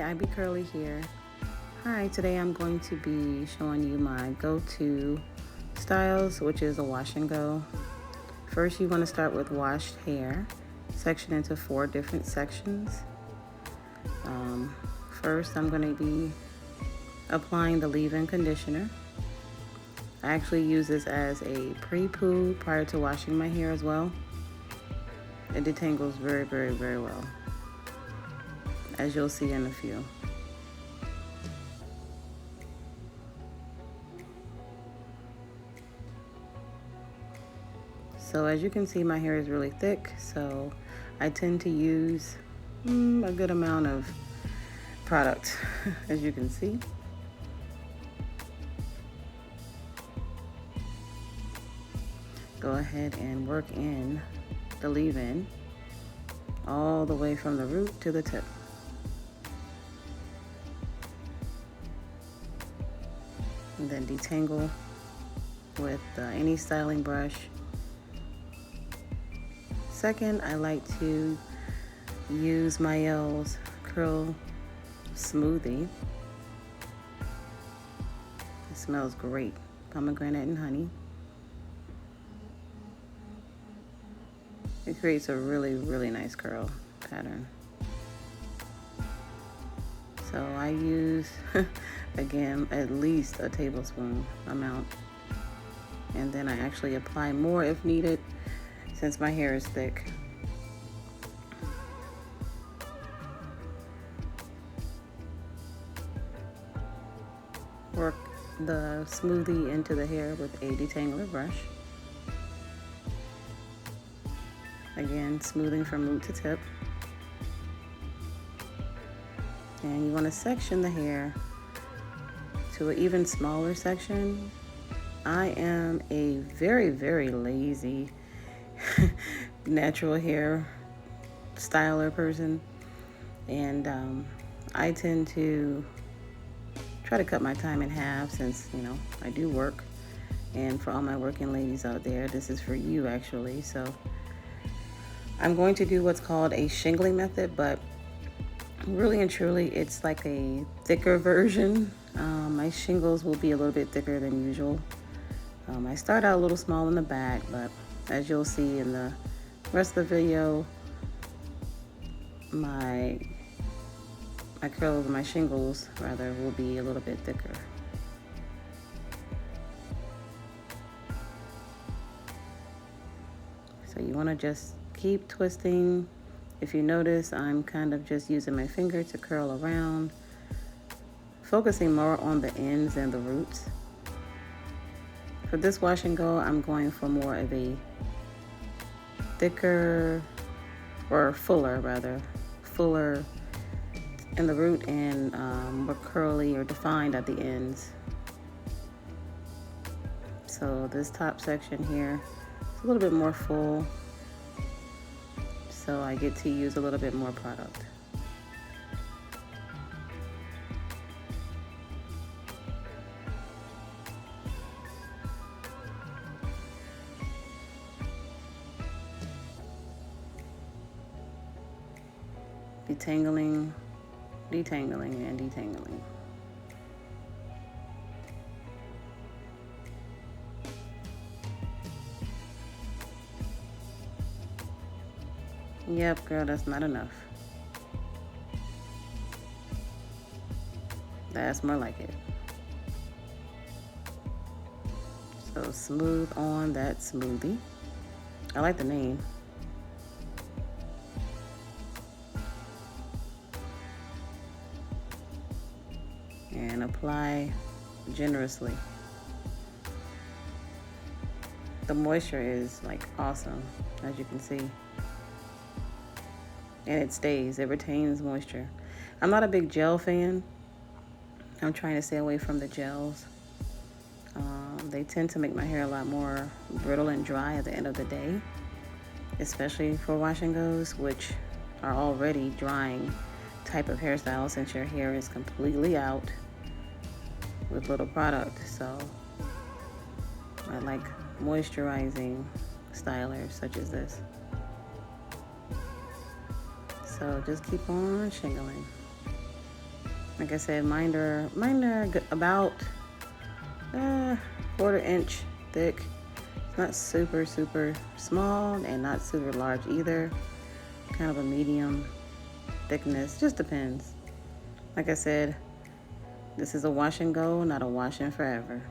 IB Curly here. Hi, today I'm going to be showing you my go-to styles, which is a wash and go. First, you want to start with washed hair, section into 4 different sections. First, I'm going to be applying the leave-in conditioner. I actually use this as a pre-poo prior to washing my hair as well. It detangles very, very, very well, as you'll see in a few. So as you can see, my hair is really thick, so I tend to use a good amount of product, as you can see. Go ahead and work in the leave-in all the way from the root to the tip. And then detangle with any styling brush. Second, I like to use Mielle's Curl Smoothie. It smells great. Pomegranate and honey. It creates a really, really nice curl pattern. So I use, again, at least a tablespoon amount. And then I actually apply more if needed, since my hair is thick. Work the smoothie into the hair with a detangler brush. Again, smoothing from root to tip. And you want to section the hair to an even smaller section. I am a very, very lazy natural hair styler person, and I tend to try to cut my time in half, since I do work. And for all my working ladies out there, this is for you actually. So I'm going to do what's called a shingling method, but really and truly it's like a thicker version. My shingles will be a little bit thicker than usual. I start out a little small in the back, but as you'll see in the rest of the video, my curls, my shingles rather, will be a little bit thicker. So you want to just keep twisting. If you notice, I'm kind of just using my finger to curl around, focusing more on the ends than the roots. For this wash and go, I'm going for more of a thicker, or fuller rather, fuller in the root and more curly or defined at the ends. So this top section here is a little bit more full, so I get to use a little bit more product. Detangling, detangling, and detangling. Yep, girl, that's not enough. That's more like it. So smooth on that smoothie. I like the name. And apply generously. The moisture is like awesome, as you can see. And it stays, it retains moisture. I'm not a big gel fan. I'm trying to stay away from the gels. They tend to make my hair a lot more brittle and dry at the end of the day, especially for wash and goes, which are already drying type of hairstyle, since your hair is completely out with little product. So I like moisturizing stylers such as this. So just keep on shingling. Like I said, mine are about 1/4 inch thick. It's not super small and not super large either. Kind of a medium thickness, just depends. Like I said, this is a wash and go, not a wash and forever.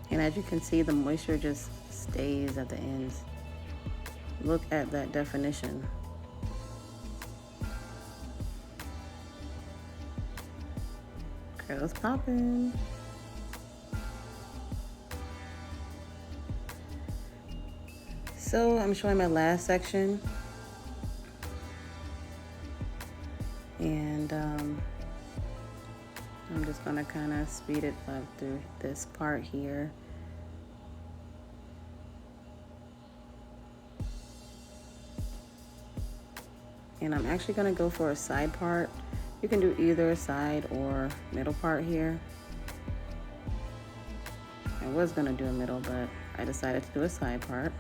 And as you can see, the moisture just stays at the ends. Look at that definition. Girls popping. So I'm showing my last section. And I'm just gonna kind of speed it up through this part here. And I'm actually gonna go for a side part. You can do either a side or middle part here. I was gonna do a middle, but I decided to do a side part.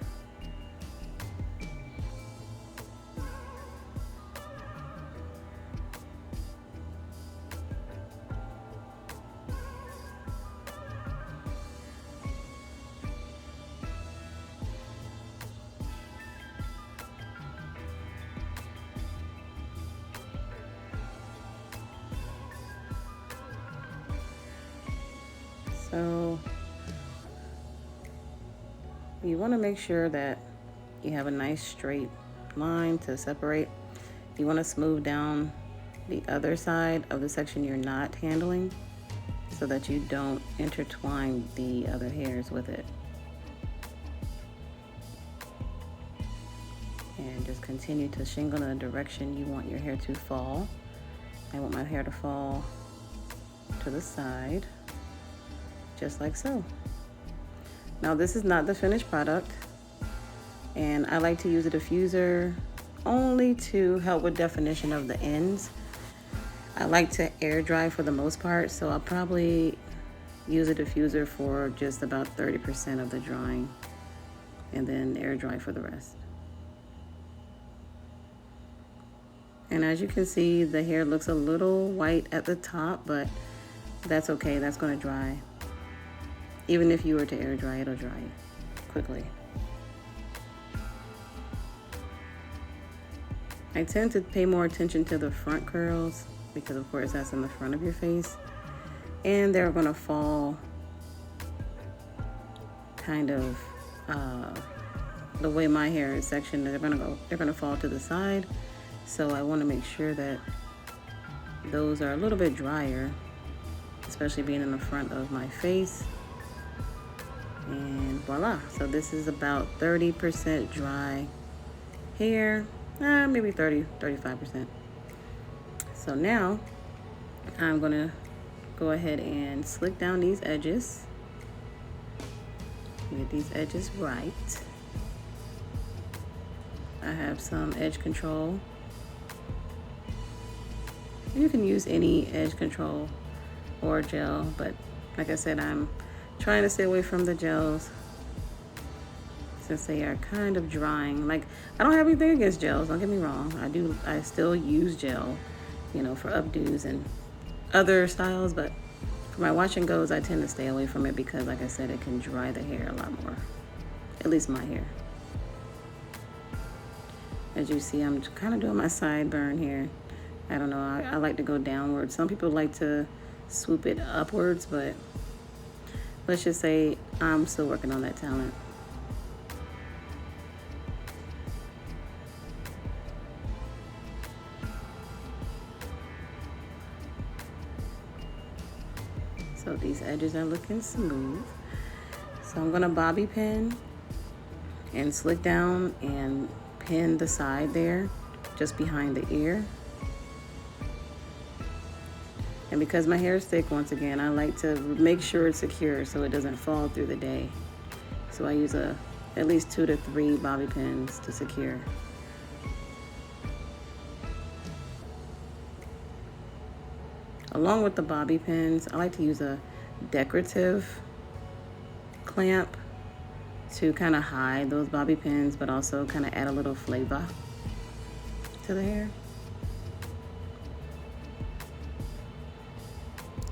So you want to make sure that you have a nice straight line to separate. You want to smooth down the other side of the section you're not handling so that you don't intertwine the other hairs with it. And just continue to shingle in the direction you want your hair to fall. I want my hair to fall to the side, just like so. Now this is not the finished product, and I like to use a diffuser only to help with definition of the ends. I like to air dry for the most part, so I'll probably use a diffuser for just about 30% of the drying and then air dry for the rest. And as you can see, the hair looks a little white at the top, but that's okay, that's gonna dry. Even if you were to air dry, it'll dry quickly. I tend to pay more attention to the front curls because of course that's in the front of your face. And they're gonna fall kind of the way my hair is sectioned. They're gonna fall to the side. So I wanna make sure that those are a little bit drier, especially being in the front of my face. And voila, so this is about 30% dry hair, maybe 35%. So now I'm gonna go ahead and slick down these edges. Get these edges right. I have some edge control. You can use any edge control or gel, but like I said, I'm trying to stay away from the gels since they are kind of drying. Like, I don't have anything against gels, don't get me wrong. I still use gel, you know, for updos and other styles, but for my wash and goes, I tend to stay away from it because, like I said, it can dry the hair a lot more, at least my hair. As you see, I'm kind of doing my sideburn here. I don't know, I like to go downwards. Some people like to swoop it upwards, but let's just say I'm still working on that talent. So these edges are looking smooth. So I'm gonna bobby pin and slick down and pin the side there, just behind the ear. And because my hair is thick, once again, I like to make sure it's secure so it doesn't fall through the day. So I use at least 2 to 3 bobby pins to secure. Along with the bobby pins, I like to use a decorative clamp to kind of hide those bobby pins, but also kind of add a little flavor to the hair.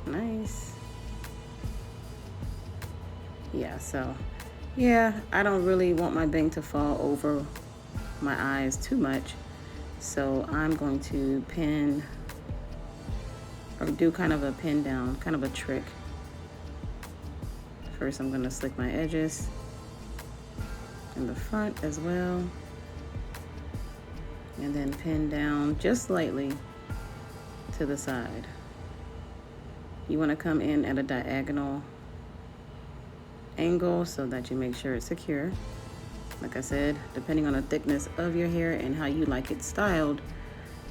Nice. Yeah, so yeah, I don't really want my bang to fall over my eyes too much, so I'm going to pin or do kind of a pin down, kind of a trick. First, I'm going to slick my edges in the front as well, and then pin down just slightly to the side. You want to come in at a diagonal angle so that you make sure it's secure. Like I said, depending on the thickness of your hair and how you like it styled,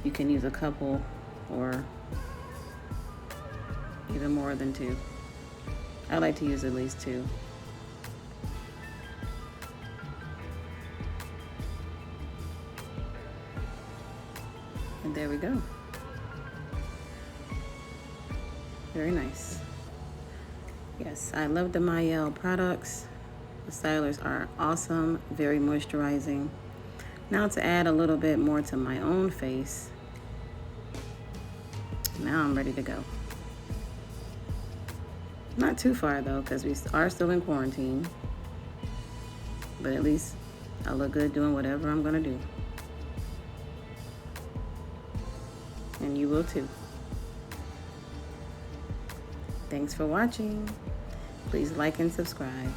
you can use a couple or even more than two. I like to use at least two. And there we go. Very nice. Yes, I love the Mielle products. The stylers are awesome, very moisturizing. Now to add a little bit more to my own face. Now I'm ready to go. Not too far though, because we are still in quarantine. But at least I look good doing whatever I'm gonna do. And you will too. Thanks for watching. Please like and subscribe.